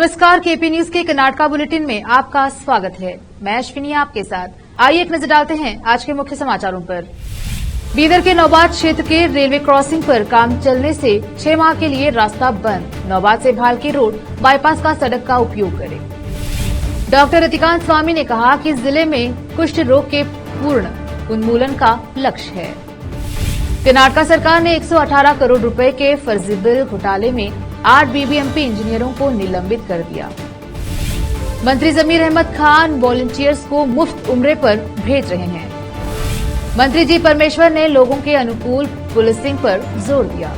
नमस्कार, KP news के Karnataka bulletin में आपका स्वागत है। मैं अश्विनी आपके साथ। आइए एक नजर डालते हैं आज के मुख्य समाचारों पर। बीदर के नौबाद क्षेत्र के रेलवे क्रॉसिंग पर काम चलने से 6 माह के लिए रास्ता बंद। नौबाद से भालकी रोड बाईपास का सड़क का उपयोग करें। डॉक्टर रतिकांत स्वामी ने कहा कि जिले में कुष्ठ रोग के पूर्ण उन्मूलन का लक्ष्य है। कर्नाटका सरकार ने 118 करोड़ रुपए के फर्जी बिल घोटाले में 8 बीबीएमपी इंजीनियरों को निलंबित कर दिया। मंत्री जमीर अहमद खान वॉलंटियर्स को मुफ्त उम्रे पर भेज रहे हैं। मंत्री जी परमेश्वर ने लोगों के अनुकूल पुलिसिंग पर जोर दिया।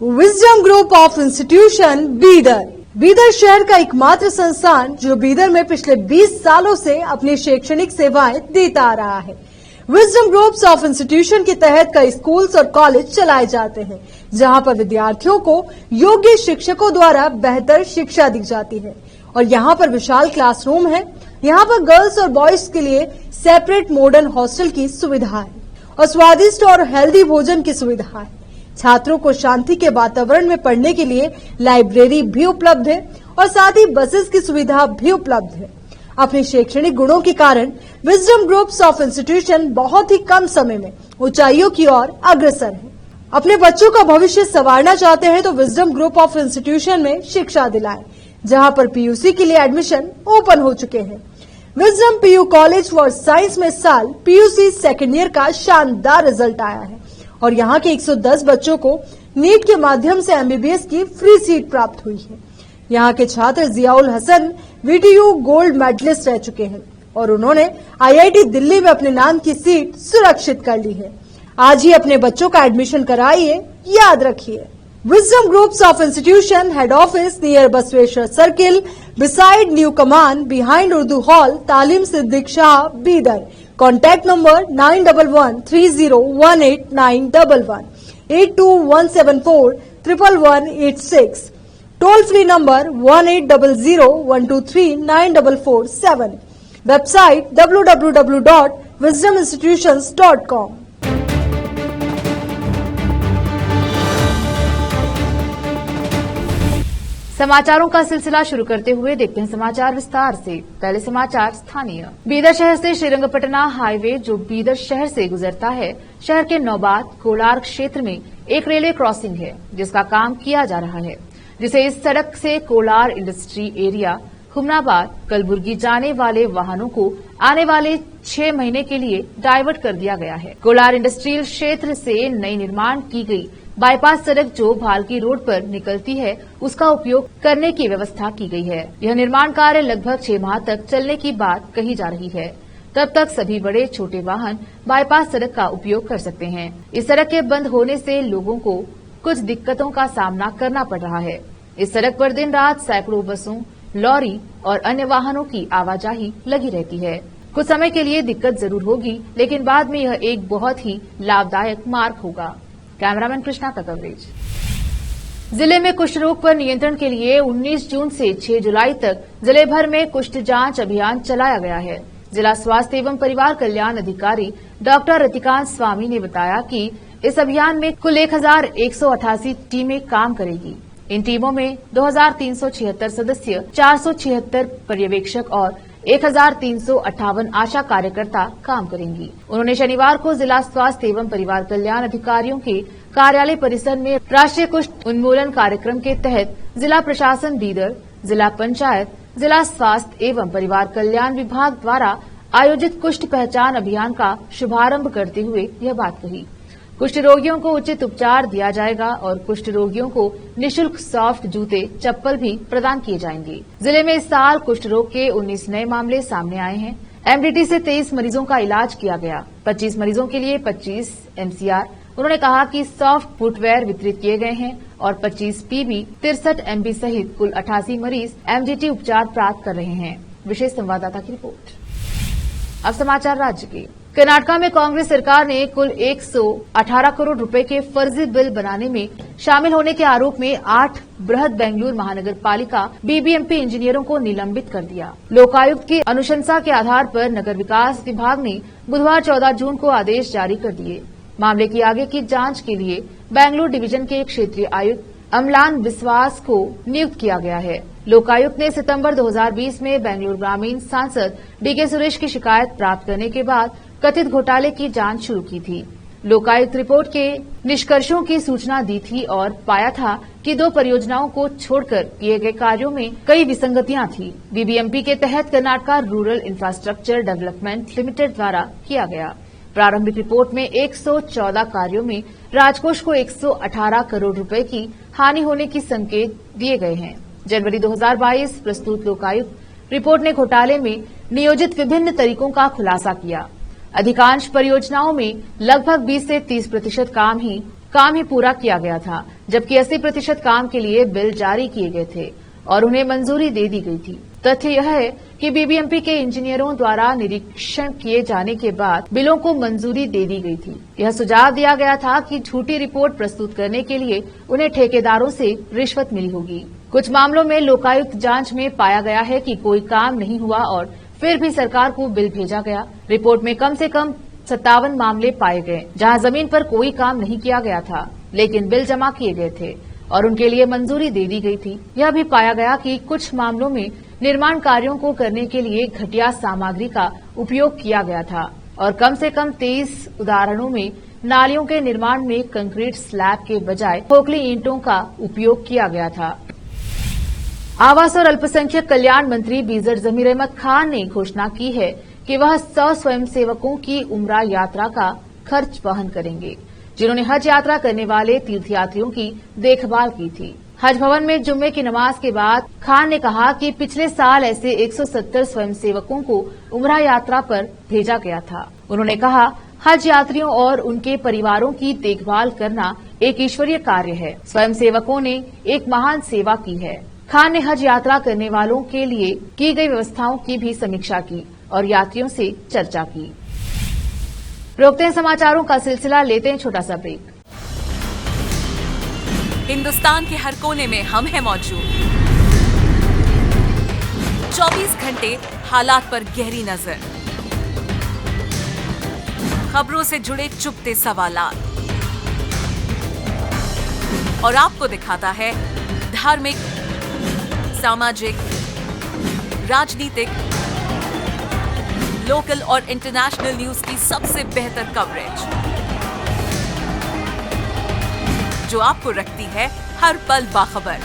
Wisdom group of institution Bidar. Bidar शहर का एकमात्र संस्थान जो बीदर में पिछले 20 सालों से अपनी शैक्षणिक सेवाएं देता आ रहा है। विजडम ग्रुप्स ऑफ इंस्टीट्यूशन के तहत कई स्कूल्स और कॉलेज चलाए जाते हैं, जहां पर विद्यार्थियों को योग्य शिक्षकों द्वारा बेहतर शिक्षा दी जाती है। और यहां पर विशाल क्लासरूम है। यहां पर गर्ल्स और बॉयज के लिए सेपरेट मॉडर्न हॉस्टल की सुविधा है और स्वादिष्ट और हेल्दी भोजन की सुविधा है। छात्रों को शांति के वातावरण में पढ़ने के लिए लाइब्रेरी भी उपलब्ध है और साथ ही बसेस की सुविधा भी उपलब्ध है। अपने शैक्षणिक गुणों के कारण विजडम ग्रुप्स ऑफ इंस्टीट्यूशन बहुत ही कम समय में ऊंचाइयों की ओर अग्रसर है। अपने बच्चों का भविष्य संवारना चाहते हैं तो विजडम ग्रुप ऑफ इंस्टीट्यूशन में शिक्षा दिलाएं, जहां पर पीयूसी के लिए एडमिशन ओपन हो चुके हैं। Wisdom PU college for science में साल पीयूसी सेकेंड ईयर का शानदार रिजल्ट आया है और यहाँ के 110 बच्चों को नीट के माध्यम से एमबीबीएस की फ्री सीट प्राप्त हुई है। यहाँ के छात्र Ziaul Hasan VTU gold medalist रह चुके हैं और उन्होंने आईआईटी दिल्ली में अपने नाम की सीट सुरक्षित कर ली है। आज ही अपने बच्चों का एडमिशन कराइए, याद रखिए। Wisdom groups of institution head office near Basaveshwar circle beside new Kaman behind Urdu hall Taleem Siddique Shah Bidar. Contact number 9113018911 8217411186। Toll free number 180012394447। Website www.wisdominstitutions.com। समाचारों का सिलसिला शुरू करते हुए देखते हैं समाचार विस्तार से। पहले समाचार स्थानीय। बीदर शहर से श्रीरंगपटना हाईवे जो बीदर शहर से गुजरता है, शहर के नौबाद कोलार क्षेत्र में एक रेलवे क्रॉसिंग है जिसका काम किया जा रहा है, जिसे इस सड़क से कोलार इंडस्ट्री एरिया हुमनाबाद कलबुर्गी जाने वाले वाहनों को आने वाले 6 महीने के लिए डाइवर्ट कर दिया गया है। कोलार इंडस्ट्रियल क्षेत्र से नई निर्माण की गई बाईपास सड़क जो भालकी रोड पर निकलती है, उसका उपयोग करने की व्यवस्था की गई है। यह निर्माण कार्य लगभग 6 माह तक चलने की बात कही जा रही है। तब तक सभी बड़े छोटे वाहन बाईपास सड़क का उपयोग कर सकते हैं। इस सड़क के बंद होने से लोगों को कुछ दिक्कतों का सामना करना पड़ रहा है। इस सड़क पर दिन रात सैकड़ों बसों, लॉरी और अन्य वाहनों की आवाजाही लगी रहती है। कुछ समय के लिए दिक्कत जरूर होगी, लेकिन बाद में यह एक बहुत ही लाभदायक मार्ग होगा। कैमरामैन कृष्णा का कवरेज। जिले में कुष्ठ रोग पर नियंत्रण के लिए 19 जून से 6 जुलाई तक जिले भर में कुष्ठ जांच अभियान चलाया गया है। जिला स्वास्थ्य एवं परिवार कल्याण अधिकारी डॉक्टर रतिकांत स्वामी ने बताया कि इस अभियान में कुल 1188 टीमें काम करेगी। इन टीमों में 2376 सदस्य, 476 पर्यवेक्षक और 1358 आशा कार्यकर्ता काम करेंगी। उन्होंने शनिवार को जिला स्वास्थ्य एवं परिवार कल्याण अधिकारियों के कार्यालय परिसर में राष्ट्रीय कुष्ठ उन्मूलन कार्यक्रम के तहत जिला प्रशासन बीदर, जिला पंचायत, जिला स्वास्थ्य एवं परिवार कल्याण विभाग द्वारा आयोजित कुष्ठ पहचान अभियान का शुभारंभ करते हुए यह बात कही। कुष्ठ रोगियों को उचित उपचार दिया जाएगा और कुष्ठ रोगियों को निःशुल्क सॉफ्ट जूते, चप्पल भी प्रदान किए जाएंगे। जिले में इस साल कुष्ठ रोग के 19 नए मामले सामने आए हैं। एमडीटी से 23 मरीजों का इलाज किया गया। 25 मरीजों के लिए 25 एमसीआर। उन्होंने कहा कि सॉफ्ट फुटवेयर वितरित किए गए हैं और 25 पीबी, 63 एमबी सहित कुल 88 मरीज एमडीटी उपचार प्राप्त कर रहे हैं। विशेष संवाददाता की रिपोर्ट। अब समाचार राज्य के। कर्नाटका में कांग्रेस सरकार ने कुल 118 करोड़ रुपए के फर्जी बिल बनाने में शामिल होने के आरोप में 8 बृहद बेंगलुरु महानगर पालिका बीबीएमपी इंजीनियरों को निलंबित कर दिया। लोकायुक्त की अनुशंसा के आधार पर नगर विकास विभाग ने बुधवार 14 जून को आदेश जारी कर दिए। मामले की आगे की जांच के लिए बेंगलुरु डिवीजन के क्षेत्रीय आयुक्त अमलान विश्वास को नियुक्त किया गया है। लोकायुक्त ने सितंबर 2020 में बेंगलुरु ग्रामीण सांसद डीके सुरेश की शिकायत प्राप्त करने के बाद कथित घोटाले की जांच शुरू की थी। लोकायुक्त रिपोर्ट के निष्कर्षों की सूचना दी थी और पाया था कि 2 परियोजनाओं को छोड़कर किए गए कार्यों में कई विसंगतियां थी। बीबीएमपी के तहत Karnataka rural infrastructure development limited द्वारा किया गया प्रारंभिक रिपोर्ट में 114 कार्यों में राजकोष को 118 करोड़ रुपए की हानि होने की संकेत दिए गए हैं। जनवरी 2022 प्रस्तुत लोकायुक्त रिपोर्ट ने घोटाले में नियोजित विभिन्न तरीकों का खुलासा किया। अधिकांश परियोजनाओं में लगभग 20 से 30% काम ही पूरा किया गया था, जबकि 80% काम के लिए बिल जारी किए गए थे और उन्हें मंजूरी दे दी गई थी। तथ्य यह है कि बीबीएमपी के इंजीनियरों द्वारा निरीक्षण किए जाने के बाद बिलों को मंजूरी दे दी गई थी। यह सुझाव दिया गया था कि झूठी रिपोर्ट प्रस्तुत करने के लिए उन्हें ठेकेदारों से रिश्वत मिली होगी। कुछ मामलों में लोकायुक्त जांच में पाया गया है कि कोई काम नहीं हुआ और फिर भी सरकार को बिल भेजा गया। रिपोर्ट में कम से कम 57 मामले पाए गए जहां जमीन पर कोई काम नहीं किया गया था, लेकिन बिल जमा किए गए थे और उनके लिए मंजूरी दे दी गई थी। यह भी पाया गया कि कुछ मामलों में निर्माण कार्यों को करने के लिए घटिया सामग्री का उपयोग किया गया था और कम से कम 23 उदाहरणों में नालियों के निर्माण में कंक्रीट स्लैब के बजाय खोखली ईंटों का उपयोग किया गया था। आवास और अल्पसंख्यक कल्याण मंत्री बीजर जमीर अहमद खान ने घोषणा की है कि वह 100 स्वयंसेवकों की उम्रा यात्रा का खर्च वहन करेंगे, जिन्होंने हज यात्रा करने वाले तीर्थयात्रियों की देखभाल की थी। हज भवन में जुम्मे की नमाज के बाद खान ने कहा कि पिछले साल ऐसे 170 स्वयंसेवकों को उम्रा यात्रा पर भेजा गया था। उन्होंने कहा, हज यात्रियों और उनके परिवारों की देखभाल करना एक ईश्वरीय कार्य है। स्वयंसेवकों ने एक महान सेवा की है। खान ने हज यात्रा करने वालों के लिए की गई व्यवस्थाओं की भी समीक्षा की और यात्रियों से चर्चा की। रोकते हैं समाचारों का सिलसिला, लेते हैं छोटा सा ब्रेक। हिंदुस्तान के हर कोने में हम हैं मौजूद। 24 घंटे हालात पर गहरी नजर, खबरों से जुड़े चुपते सवालात और आपको दिखाता है धार्मिक, सामाजिक, राजनीतिक, लोकल और इंटरनेशनल न्यूज की सबसे बेहतर कवरेज, जो आपको रखती है हर पल बाखबर।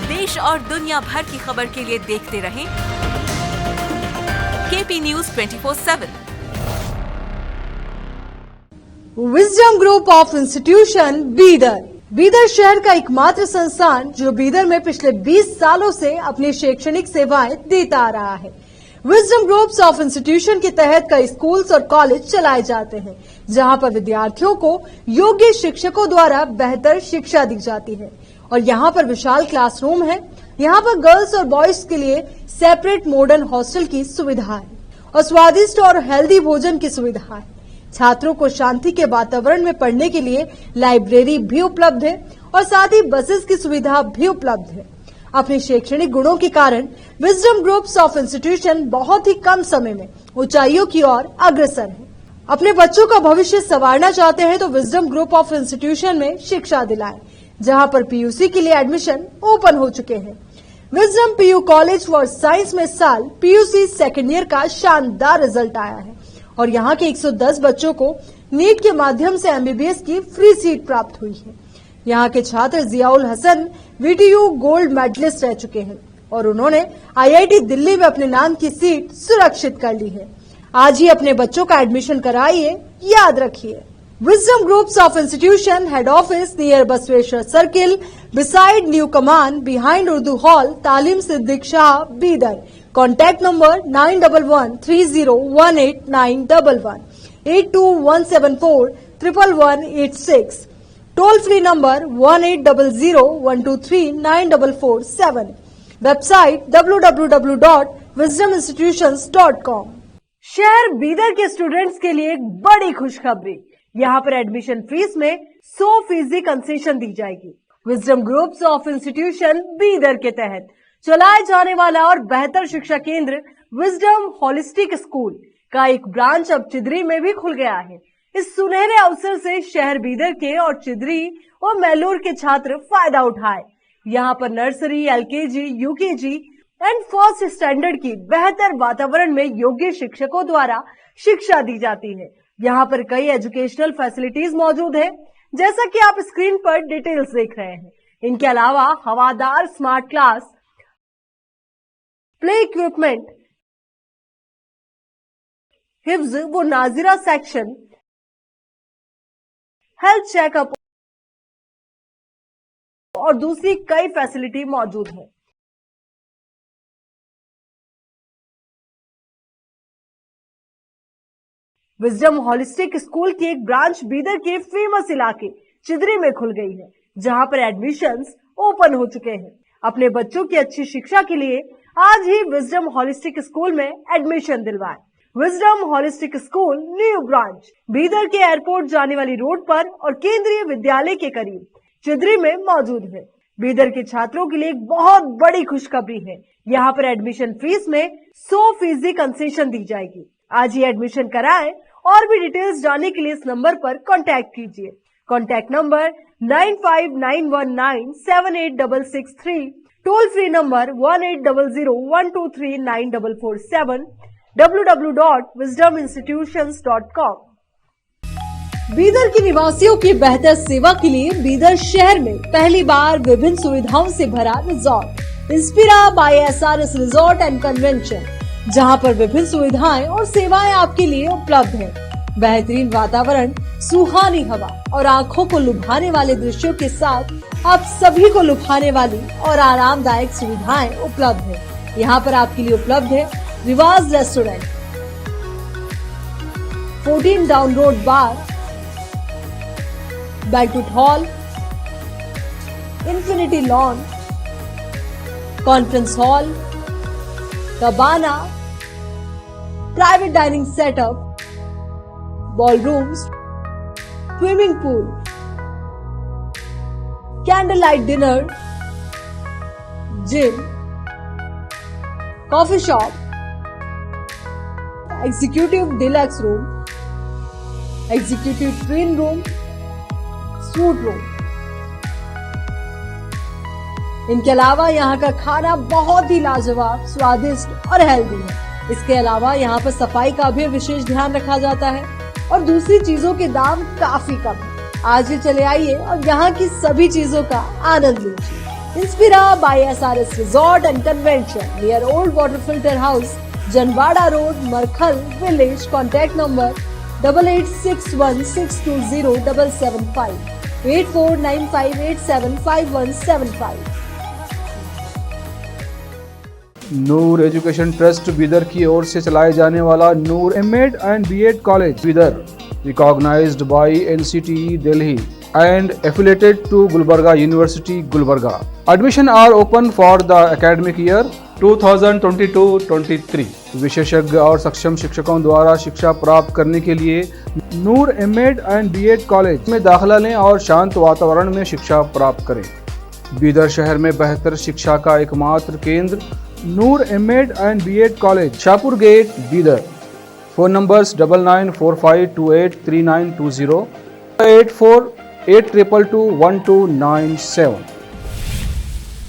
देश और दुनिया भर की खबर के लिए देखते रहें KP news 24/7। Wisdom group of institution Bidar शहर का एकमात्र संस्थान जो बीदर में पिछले 20 सालों से अपनी शैक्षणिक सेवाएं देता आ रहा है। विजडम ग्रुप्स ऑफ इंस्टीट्यूशन के तहत कई स्कूल्स और कॉलेज चलाए जाते हैं, जहां पर विद्यार्थियों को योग्य शिक्षकों द्वारा बेहतर शिक्षा दी जाती है। और यहां पर विशाल क्लासरूम है। यहां पर गर्ल्स और बॉयज के लिए सेपरेट मॉडर्न हॉस्टल की सुविधा है और स्वादिष्ट और हेल्दी भोजन की सुविधा है। छात्रों को शांति के वातावरण में पढ़ने के लिए लाइब्रेरी भी उपलब्ध है और साथ ही बसेस की सुविधा भी उपलब्ध है। अपने शैक्षणिक गुणों के कारण विजडम ग्रुप्स ऑफ इंस्टीट्यूशन बहुत ही कम समय में ऊंचाइयों की ओर अग्रसर है। अपने बच्चों का भविष्य संवारना चाहते हैं तो विजडम ग्रुप ऑफ इंस्टीट्यूशन में शिक्षा दिलाएं, जहां पर पीयूसी के लिए एडमिशन ओपन हो चुके हैं। Wisdom PU college for science में साल पीयूसी सेकेंड ईयर का शानदार रिजल्ट आया है और यहाँ के 110 बच्चों को नीट के माध्यम से एमबीबीएस की फ्री सीट प्राप्त हुई है। यहाँ के छात्र Ziaul Hasan VTU gold medalist रह चुके हैं और उन्होंने आईआईटी दिल्ली में अपने नाम की सीट सुरक्षित कर ली है। आज ही अपने बच्चों का एडमिशन कराइए, याद रखिए। Wisdom groups of institution head office near Basaveshwar circle, beside new Kaman, behind Urdu hall, Taleem Siddique Shah, Bidar. Contact number 9113018911, 8217411186, toll free number 180012394447, website www.wisdominstitutions.com। शहर बीदर के स्टूडेंट्स के लिए एक बड़ी खुशखबरी, यहाँ पर एडमिशन फीस में 100% कंसेशन दी जाएगी। Wisdom groups of institution Bidar के तहत चलाए जाने वाला और बेहतर शिक्षा केंद्र विजडम होलिस्टिक स्कूल का एक ब्रांच अब चिदरी में भी खुल गया है। इस सुनहरे अवसर से शहर बीदर के और चिदरी और मैलूर के छात्र फायदा उठाए। यहाँ पर nursery, LKG, UKG and first standard की बेहतर वातावरण में योग्य शिक्षकों द्वारा शिक्षा दी जाती है। यहाँ पर कई एजुकेशनल फैसिलिटीज मौजूद है, जैसा कि आप स्क्रीन पर डिटेल्स देख रहे हैं। इनके अलावा हवादार स्मार्ट क्लास, प्ले इक्विपमेंट, हिफ्ज व नाजिरा सेक्शन, हेल्थ चेकअप और दूसरी कई फैसिलिटी मौजूद है। विजडम होलिस्टिक स्कूल की एक ब्रांच बीदर के फेमस इलाके चिदरी में खुल गई है, जहां पर एडमिशंस ओपन हो चुके हैं। अपने बच्चों की अच्छी शिक्षा के लिए आज ही विजडम होलिस्टिक स्कूल में एडमिशन दिलवाएं। Wisdom holistic school new branch Bidar के एयरपोर्ट जाने वाली रोड पर और केंद्रीय विद्यालय के करीब चिदरी में मौजूद है। बीदर के छात्रों के लिए एक बहुत बड़ी खुशखबरी है। यहाँ पर एडमिशन फीस में 100% कंसेशन दी जाएगी। आज ही एडमिशन कराएं और भी डिटेल्स जानने के लिए इस नंबर पर कांटेक्ट कीजिए। Contact number 9591978663, toll free number 180012394447, www.wisdominstitutions.com। Bidar के निवासियों की बेहतर सेवा के लिए बीदर शहर में पहली बार विभिन्न सुविधाओं से भरा resort Inspira by SRS resort and convention, जहां पर विभिन्न सुविधाएं और सेवाएं आपके लिए उपलब्ध हैं। बेहतरीन वातावरण, सुहानी हवा और आंखों को लुभाने वाले दृश्यों के साथ आप सभी को लुभाने वाली और आरामदायक सुविधाएं उपलब्ध है। यहाँ पर आपके लिए उपलब्ध है Riwaz restaurant, 14 down road bar, banquet hall, infinity lawn, conference hall, cabana, private dining setup, ballrooms, swimming pool, candle light dinner, gym, coffee shop, executive deluxe room, executive twin room, suite room. इनके अलावा यहाँ का खाना बहुत ही लाजवाब, स्वादिष्ट और healthy है। इसके अलावा यहाँ पर सफाई का भी विशेष ध्यान रखा जाता है और दूसरी चीजों के दाम काफी कम है। आज ही चले आइए और यहाँ की सभी चीजों का आनंद लीजिए। Inspira by SRS resort and convention near old water filter house, Janwada road, Markhal village. Contact number 8861620775, 8495875175। Noor education trust Bidar की ओर से चलाए जाने वाला Noor MEd and BEd college Bidar, recognised by NCTE Delhi and affiliated to Gulbarga University, Gulbarga. Admission are open for the academic year 2022-23. विशेषज्ञ और सक्षम शिक्षकों द्वारा शिक्षा प्राप्त करने के लिए नूर एमएड एंड बीएड कॉलेज में दाखिला लें और शांत वातावरण में शिक्षा प्राप्त करें। बीदर शहर में बेहतर शिक्षा का एकमात्र केंद्र Noor MEd and BEd college, Shahpur gate, Bidar. Phone numbers 9945283920, 8482221297।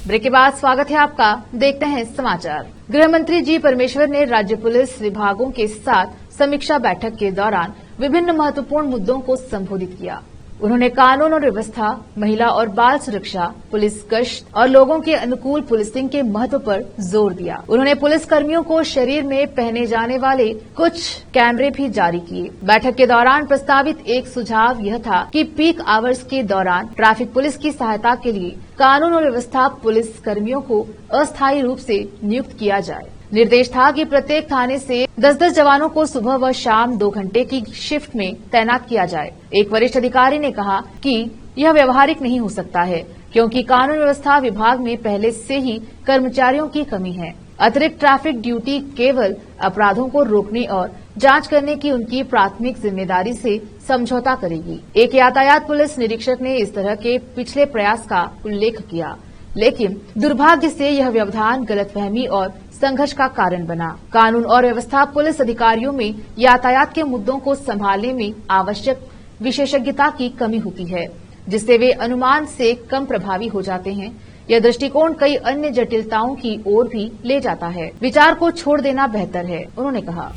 Break के बाद स्वागत है आपका। देखते हैं समाचार। गृह मंत्री जी परमेश्वर ने राज्य पुलिस विभागों के साथ समीक्षा बैठक के दौरान विभिन्न महत्वपूर्ण मुद्दों को संबोधित किया। उन्होंने कानून और व्यवस्था, महिला और बाल सुरक्षा, पुलिस गश्त और लोगों के अनुकूल पुलिसिंग के महत्व पर जोर दिया। उन्होंने पुलिस कर्मियों को शरीर में पहने जाने वाले कुछ कैमरे भी जारी किए। बैठक के दौरान प्रस्तावित एक सुझाव यह था कि पीक आवर्स के दौरान ट्रैफिक पुलिस की सहायता के लिए कानून और व्यवस्था पुलिस कर्मियों को अस्थायी रूप से नियुक्त किया जाए। निर्देश था कि प्रत्येक थाने से 10-10 जवानों को सुबह व शाम 2 घंटे की शिफ्ट में तैनात किया जाए। एक वरिष्ठ अधिकारी ने कहा कि यह व्यवहारिक नहीं हो सकता है, क्योंकि कानून व्यवस्था विभाग में पहले से ही कर्मचारियों की कमी है। अतिरिक्त ट्रैफिक ड्यूटी केवल अपराधों को रोकने और जांच करने की उनकी प्राथमिक जिम्मेदारी से समझौता करेगी। एक यातायात पुलिस निरीक्षक ने इस तरह के पिछले प्रयास का उल्लेख किया, लेकिन दुर्भाग्य से यह व्यवधान गलतफहमी और संघर्ष का कारण बना। कानून और व्यवस्था पुलिस अधिकारियों में यातायात के मुद्दों को संभालने में आवश्यक विशेषज्ञता की कमी होती है, जिससे वे अनुमान से कम प्रभावी हो जाते हैं। यह दृष्टिकोण कई अन्य जटिलताओं की ओर भी ले जाता है। विचार को छोड़ देना बेहतर है, उन्होंने कहा।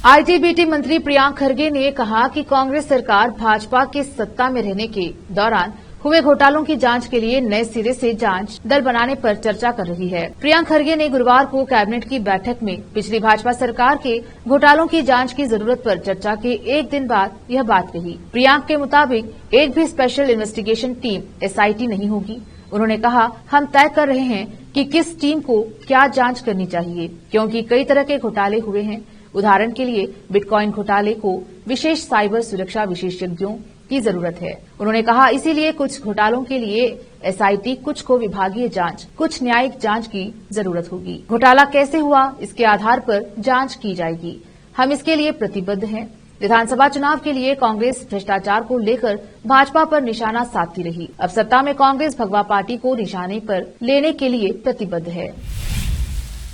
आईटी-बीटी मंत्री प्रियांक खरगे ने कहा कि कांग्रेस सरकार भाजपा के सत्ता में रहने के दौरान हुए घोटालों की जांच के लिए नए सिरे से जांच दल बनाने पर चर्चा कर रही है। प्रियांक खरगे ने गुरुवार को कैबिनेट की बैठक में पिछली भाजपा सरकार के घोटालों की जांच की जरूरत पर चर्चा के एक दिन बाद यह बात कही। प्रियांक के मुताबिक एक भी स्पेशल इन्वेस्टिगेशन टीम एसआईटी नहीं होगी। उन्होंने कहा, हम तय कर रहे हैं कि किस टीम को क्या जांच करनी चाहिए, क्योंकि कई तरह के घोटाले हुए हैं। उदाहरण के लिए बिटकॉइन घोटाले को विशेष साइबर सुरक्षा विशेषज्ञों की जरूरत है। उन्होंने कहा, इसीलिए कुछ घोटालों के लिए एसआईटी, कुछ को विभागीय जांच, कुछ न्यायिक जांच की जरूरत होगी। घोटाला कैसे हुआ, इसके आधार पर जांच की जाएगी। हम इसके लिए प्रतिबद्ध हैं। विधानसभा चुनाव के लिए कांग्रेस भ्रष्टाचार को लेकर भाजपा पर निशाना साधती रही। अब सत्ता में कांग्रेस भगवा पार्टी को निशाने पर लेने के लिए प्रतिबद्ध है।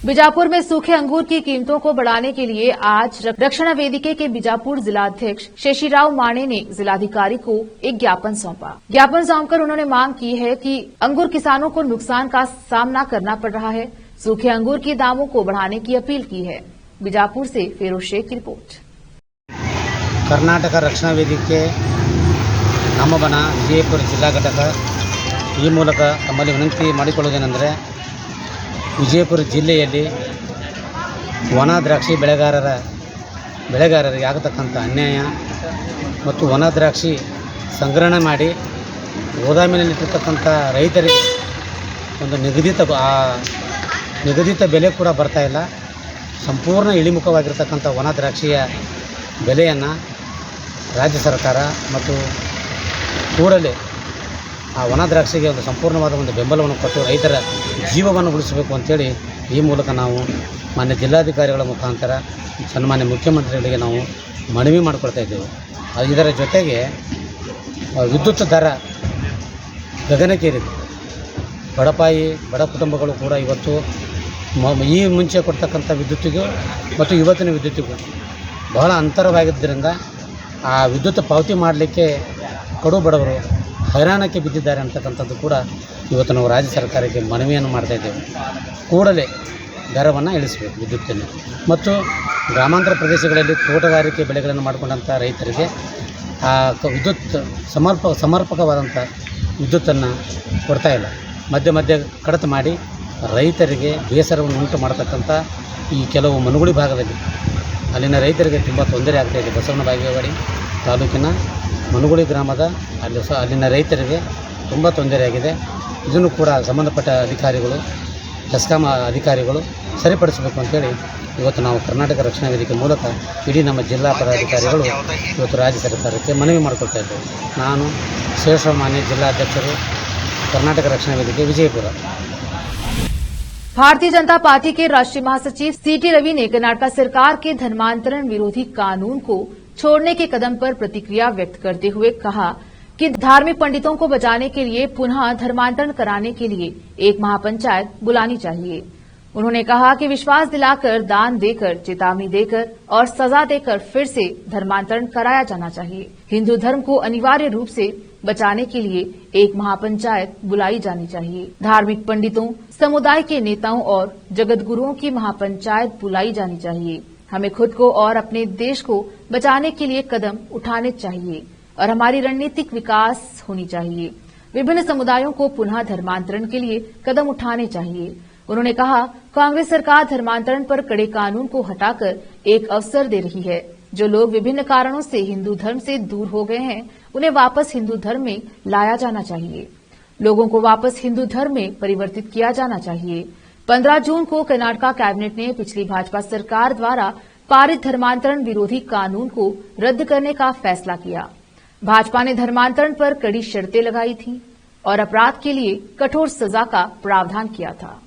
बीजापुर में सूखे अंगूर की कीमतों को बढ़ाने के लिए आज रक्षणा वेदिके के बीजापुर जिलाध्यक्ष शेषीराव माणे ने जिलाधिकारी को एक ज्ञापन सौंपा। ज्ञापन सौंपकर उन्होंने मांग की है कि अंगूर किसानों को नुकसान का सामना करना पड़ रहा है। सूखे अंगूर के दामों को बढ़ाने की अपील की है। बीजापुर से फिरोज शेख की रिपोर्ट। ಕರ್ನಾಟಕ ರಕ್ಷಣಾ ವೇದಿಕೆ ನಮ್ಮ ಬನ ವಿಜಯಪುರ ಜಿಲ್ಲಾ ಘಟಕ ಈ ಮೂಲಕ ತಮ್ಮಲ್ಲಿ ವಿನಂತಿ ಮಾಡಿಕೊಳ್ಳುವುದೇನೆಂದರೆ, ವಿಜಯಪುರ ಜಿಲ್ಲೆಯಲ್ಲಿ ವನ ದ್ರಾಕ್ಷಿ ಬೆಳೆಗಾರರಿಗೆ ಆಗತಕ್ಕಂಥ ಅನ್ಯಾಯ ಮತ್ತು ವನ ದ್ರಾಕ್ಷಿ ಸಂಗ್ರಹಣೆ ಮಾಡಿ ಗೋದಾಮಿನಲ್ಲಿಟ್ಟಿರ್ತಕ್ಕಂಥ ರೈತರಿಗೆ ಒಂದು ನಿಗದಿತ ಬೆಲೆ ಕೂಡ ಬರ್ತಾಯಿಲ್ಲ. ಸಂಪೂರ್ಣ ಇಳಿಮುಖವಾಗಿರ್ತಕ್ಕಂಥ ವನ ದ್ರಾಕ್ಷಿಯ ಬೆಲೆಯನ್ನು ರಾಜ್ಯ ಸರ್ಕಾರ ಮತ್ತು ಕೂಡಲೇ ಆ ವನ ದ್ರಾಕ್ಷಿಗೆ ಒಂದು ಸಂಪೂರ್ಣವಾದ ಒಂದು ಬೆಂಬಲವನ್ನು ಕೊಟ್ಟು ರೈತರ ಜೀವವನ್ನು ಉಳಿಸಬೇಕು ಅಂತೇಳಿ ಈ ಮೂಲಕ ನಾವು ಮಾನ್ಯ ಜಿಲ್ಲಾಧಿಕಾರಿಗಳ ಮುಖಾಂತರ ಸನ್ಮಾನ್ಯ ಮುಖ್ಯಮಂತ್ರಿಗಳಿಗೆ ನಾವು ಮನವಿ ಮಾಡಿಕೊಳ್ತಾ ಇದ್ದೇವೆ. ಇದರ ಜೊತೆಗೆ ವಿದ್ಯುತ್ ದರ ಗಗನಕ್ಕೇರಿದೆ. ಬಡ ಕುಟುಂಬಗಳು ಕೂಡ ಇವತ್ತು ಈ ಮುಂಚೆ ಕೊಡ್ತಕ್ಕಂಥ ವಿದ್ಯುತ್ತಿಗೂ ಮತ್ತು ಇವತ್ತಿನ ವಿದ್ಯುತ್ತಿಗೂ ಬಹಳ ಅಂತರವಾಗಿದ್ದರಿಂದ ಆ ವಿದ್ಯುತ್ ಪಾವತಿ ಮಾಡಲಿಕ್ಕೆ ಕಡು ಬಡವರು ಹೈರಾಣಕ್ಕೆ ಬಿದ್ದಿದ್ದಾರೆ ಅಂತಕ್ಕಂಥದ್ದು ಕೂಡ ಇವತ್ತು ನಾವು ರಾಜ್ಯ ಸರ್ಕಾರಕ್ಕೆ ಮನವಿಯನ್ನು ಮಾಡ್ತಾಯಿದ್ದೇವೆ. ಕೂಡಲೇ ದರವನ್ನು ಇಳಿಸಬೇಕು ವಿದ್ಯುತ್ತನ್ನು. ಮತ್ತು ಗ್ರಾಮಾಂತರ ಪ್ರದೇಶಗಳಲ್ಲಿ ತೋಟಗಾರಿಕೆ ಬೆಳೆಗಳನ್ನು ಮಾಡಿಕೊಂಡಂಥ ರೈತರಿಗೆ ಆ ವಿದ್ಯುತ್ ಸಮರ್ಪಕವಾದಂಥ ವಿದ್ಯುತ್ತನ್ನು ಕೊಡ್ತಾಯಿಲ್ಲ. ಮಧ್ಯೆ ಕಡಿತ ಮಾಡಿ ರೈತರಿಗೆ ಬೇಸರವನ್ನು ಉಂಟು ಮಾಡತಕ್ಕಂಥ ಈ ಕೆಲವು ಮನುಗುಳಿ ಭಾಗದಲ್ಲಿ ಅಲ್ಲಿನ ರೈತರಿಗೆ ತುಂಬ ತೊಂದರೆ ಆಗ್ತಾಯಿದೆ. ಬಸವನ ಬಾಗೇವಾಡಿ ತಾಲೂಕಿನ ಮನುಗುಳಿ ಗ್ರಾಮದ ಅಲ್ಲಿನ ರೈತರಿಗೆ ತುಂಬ ತೊಂದರೆಯಾಗಿದೆ. ಇದನ್ನು ಕೂಡ ಸಂಬಂಧಪಟ್ಟ ಅಧಿಕಾರಿಗಳು, ಹೆಸ್ಕಾಂ ಅಧಿಕಾರಿಗಳು ಸರಿಪಡಿಸಬೇಕು ಅಂತೇಳಿ ಇವತ್ತು ನಾವು ಕರ್ನಾಟಕ ರಕ್ಷಣಾ ವೇದಿಕೆ ಮೂಲಕ ಇಡೀ ನಮ್ಮ ಜಿಲ್ಲಾ ಪದಾಧಿಕಾರಿಗಳು ಇವತ್ತು ರಾಜ್ಯ ಸರ್ಕಾರಕ್ಕೆ ಮನವಿ ಮಾಡಿಕೊಳ್ತಾ ಇದ್ದೇವೆ. ನಾನು ಶ್ರೇಷ್ಠಮಾನ್ಯ ಜಿಲ್ಲಾಧ್ಯಕ್ಷರು, कर्नाटक रक्षणा वेदिके विजयपुर। भारतीय जनता पार्टी के राष्ट्रीय महासचिव सीटी रवि ने कर्नाटक सरकार के धर्मांतरण विरोधी कानून को छोड़ने के कदम पर प्रतिक्रिया व्यक्त करते हुए कहा कि धार्मिक पंडितों को बचाने के लिए पुनः धर्मांतरण कराने के लिए एक महापंचायत बुलानी चाहिए। उन्होंने कहा कि विश्वास दिलाकर, दान देकर, चेतावनी देकर और सजा देकर फिर से धर्मांतरण कराया जाना चाहिए। हिंदू धर्म को अनिवार्य रूप से बचाने के लिए एक महापंचायत बुलाई जानी चाहिए। धार्मिक पंडितों, समुदाय के नेताओं और जगत गुरुओं की महापंचायत बुलाई जानी चाहिए। हमें खुद को और अपने देश को बचाने के लिए कदम उठाने चाहिए और हमारी रणनीतिक विकास होनी चाहिए। विभिन्न समुदायों को पुनः धर्मांतरण के लिए कदम उठाने चाहिए। उन्होंने कहा, कांग्रेस सरकार धर्मांतरण पर कड़े कानून को हटाकर एक अवसर दे रही है। जो लोग विभिन्न कारणों से हिंदू धर्म से दूर हो गए हैं, उन्हें वापस हिंदू धर्म में लाया जाना चाहिए। लोगों को वापस हिंदू धर्म में परिवर्तित किया जाना चाहिए। 15 जून को कर्नाटक कैबिनेट ने पिछली भाजपा सरकार द्वारा पारित धर्मांतरण विरोधी कानून को रद्द करने का फैसला किया। भाजपा ने धर्मांतरण पर कड़ी शर्तें लगाई थीं और अपराध के लिए कठोर सजा का प्रावधान किया था।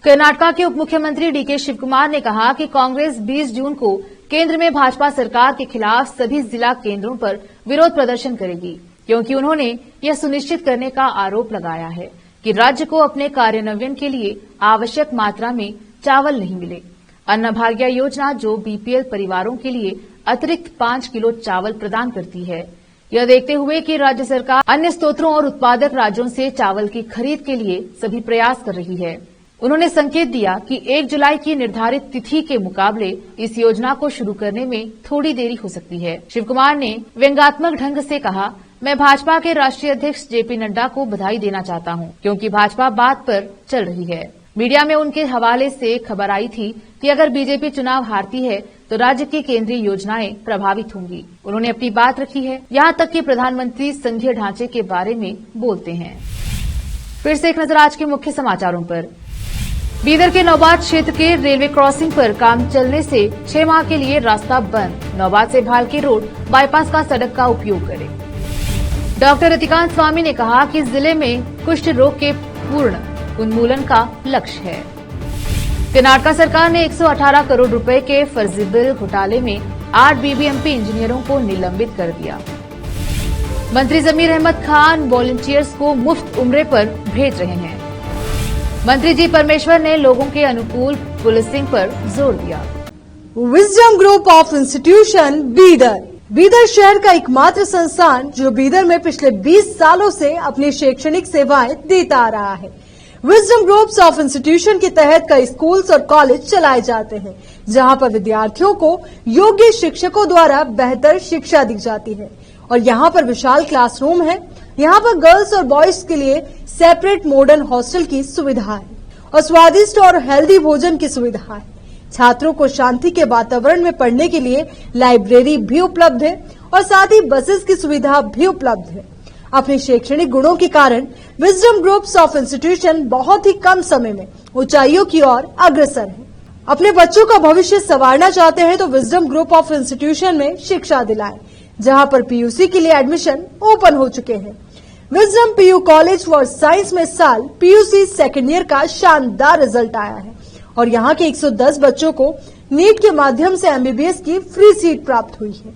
कर्नाटक के उप मुख्यमंत्री डीके शिवकुमार ने कहा कि कांग्रेस 20 जून को केंद्र में भाजपा सरकार के खिलाफ सभी जिला केंद्रों पर विरोध प्रदर्शन करेगी, क्योंकि उन्होंने यह सुनिश्चित करने का आरोप लगाया है कि राज्य को अपने कार्यान्वयन के लिए आवश्यक मात्रा में चावल नहीं मिले। अन्न भाग्य योजना, जो बीपीएल परिवारों के लिए अतिरिक्त 5 किलो चावल प्रदान करती है, यह देखते हुए कि राज्य सरकार अन्य स्रोतों और उत्पादक राज्यों से चावल की खरीद के लिए सभी प्रयास कर रही है। उन्होंने संकेत दिया कि 1 जुलाई की निर्धारित तिथि के मुकाबले इस योजना को शुरू करने में थोड़ी देरी हो सकती है। शिव कुमार ने व्यंग्यात्मक ढंग से कहा, मैं भाजपा के राष्ट्रीय अध्यक्ष जेपी नड्डा को बधाई देना चाहता हूं, क्योंकि भाजपा बात पर चल रही है। मीडिया में उनके हवाले से खबर आई थी कि अगर बीजेपी चुनाव हारती है तो राज्य की केंद्रीय योजनाएं प्रभावित होंगी। उन्होंने अपनी बात रखी है, यहां तक कि प्रधानमंत्री संघीय ढांचे के बारे में बोलते हैं। फिर से एक नजर आज के मुख्य समाचारों पर। बीदर के नौबाद क्षेत्र के रेलवे क्रॉसिंग पर काम चलने से 6 माह के लिए रास्ता बंद। नौबाद से भालकी रोड बाईपास का सड़क का उपयोग करें। डॉक्टर रतिकांत स्वामी ने कहा कि जिले में कुष्ठ रोग के पूर्ण उन्मूलन का लक्ष्य है। कर्नाटक सरकार ने 118 करोड़ रुपए के फर्जी बिल घोटाले में 8 बीबीएमपी इंजीनियरों को निलंबित कर दिया। मंत्री जमीर अहमद खान वॉलंटियर्स को मुफ्त उम्रे पर भेज रहे हैं। मंत्री जी परमेश्वर ने लोगों के अनुकूल पुलिसिंग पर जोर दिया। Wisdom group of institution Bidar. Bidar शहर का एकमात्र संस्थान जो बीदर में पिछले 20 सालों से अपनी शैक्षणिक सेवाएं देता आ रहा है। विजडम ग्रुप्स ऑफ इंस्टीट्यूशन के तहत कई स्कूल्स और कॉलेज चलाए जाते हैं, जहां पर विद्यार्थियों को योग्य शिक्षकों द्वारा बेहतर शिक्षा दी जाती है। और यहां पर विशाल क्लासरूम है। यहाँ पर गर्ल्स और बॉयज के लिए सेपरेट मॉडर्न हॉस्टल की सुविधा है और स्वादिष्ट और हेल्दी भोजन की सुविधा है। छात्रों को शांति के वातावरण में पढ़ने के लिए लाइब्रेरी भी उपलब्ध है और साथ ही बसेस की सुविधा भी उपलब्ध है। अपने शैक्षणिक गुणों के कारण विजडम ग्रुप्स ऑफ इंस्टीट्यूशन बहुत ही कम समय में ऊंचाइयों की ओर अग्रसर है। अपने बच्चों का भविष्य संवारना चाहते हैं तो विजडम ग्रुप ऑफ इंस्टीट्यूशन में शिक्षा दिलाएं, जहां पर पीयूसी के लिए एडमिशन ओपन हो चुके हैं। Wisdom PU college for science में साल पीयूसी सेकेंड ईयर का शानदार रिजल्ट आया है और यहां के 110 बच्चों को नीट के माध्यम से एमबीबीएस की फ्री सीट प्राप्त हुई है।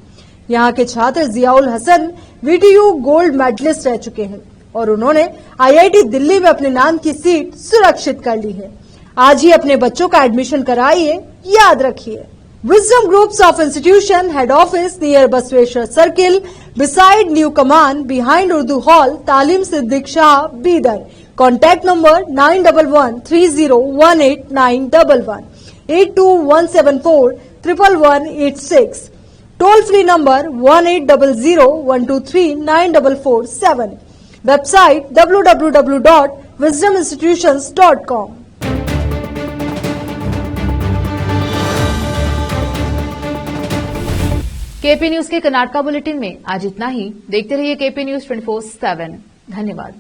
यहां के छात्र Ziaul Hasan VTU gold medalist रह चुके हैं और उन्होंने आईआईटी दिल्ली में अपने नाम की सीट सुरक्षित कर ली है। आज ही अपने बच्चों का एडमिशन कराइए, याद रखिए। Wisdom groups of institution head office near Basaveshwar circle beside New Command behind Urdu Hall, Talim Siddiq Shah, Bidar. Contact number 9173018911 8217411186. Toll free number 180012394447. Website www.wisdominstitutions.com. KP news के कर्नाटका बुलेटिन में आज इतना ही। देखते रहिए केपी न्यूज 24/7। धन्यवाद।